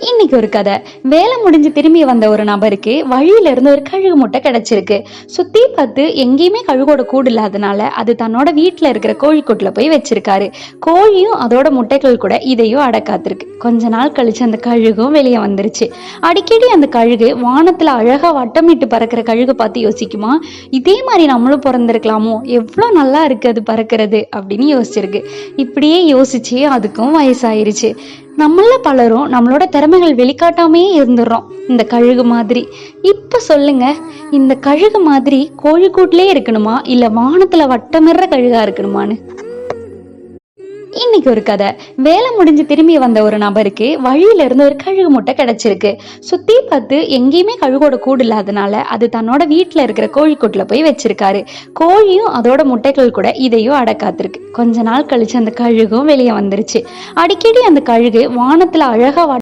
இன்னைக்கு ஒரு கதை. வேலை முடிஞ்சு திரும்பி வந்த ஒரு நபருக்கு வழியில இருந்து ஒரு கழுகு முட்டை கிடைச்சிருக்கு. சுத்தி பார்த்து எங்கேயுமே கழுகோட கூடு இல்லாதனால அது தன்னோட வீட்டுல இருக்கிற கோழிக்கூட்டுல போய் வச்சிருக்காரு. கோழியும் அதோட முட்டைகள் கூட இதையும் அடக்காத்திருக்கு. கொஞ்ச நாள் கழிச்சு அந்த கழுகும் வெளியே வந்துருச்சு. அடிக்கடி அந்த கழுகு வானத்துல அழகா வட்டமிட்டு பறக்கிற கழுகு பார்த்து யோசிக்குமா, இதே மாதிரி நம்மளும் பிறந்திருக்கலாமோ, எவ்வளவு நல்லா இருக்கு அது பறக்கிறது அப்படின்னு யோசிச்சிருக்கு. இப்படியே யோசிச்சு அதுக்கும் வயசாயிருச்சு. நம்மள பலரும் நம்மளோட திறமைகள் வெளிக்காட்டாமே இருந்துடுறோம், இந்த கழுகு மாதிரி. இப்ப சொல்லுங்க, இந்த கழுகு மாதிரி கோழிக்கூட்டிலே இருக்கணுமா இல்ல வானத்துல வட்டமிடுற கழுகா இருக்கணுமான்னு. இன்னைக்கு ஒரு கதை. வேலை முடிஞ்சு திரும்பி வந்த ஒரு நபருக்கு வழியில இருந்து ஒரு கழுகு முட்டை கிடைச்சிருக்கு. சுத்தி பார்த்து எங்கேயுமே கழுகோட கூடு இல்லாதனால அது தன்னோட வீட்டுல இருக்கிற கோழிக்கூட்டுல போய் வச்சிருக்காரு. கோழியும் அதோட முட்டைகள் கூட இதையும் அடக்காத்திருக்கு. கொஞ்ச நாள் கழிச்சு அந்த கழுகும் வெளியே வந்துருச்சு. அடிக்கடி அந்த கழுகு வானத்துல அழகா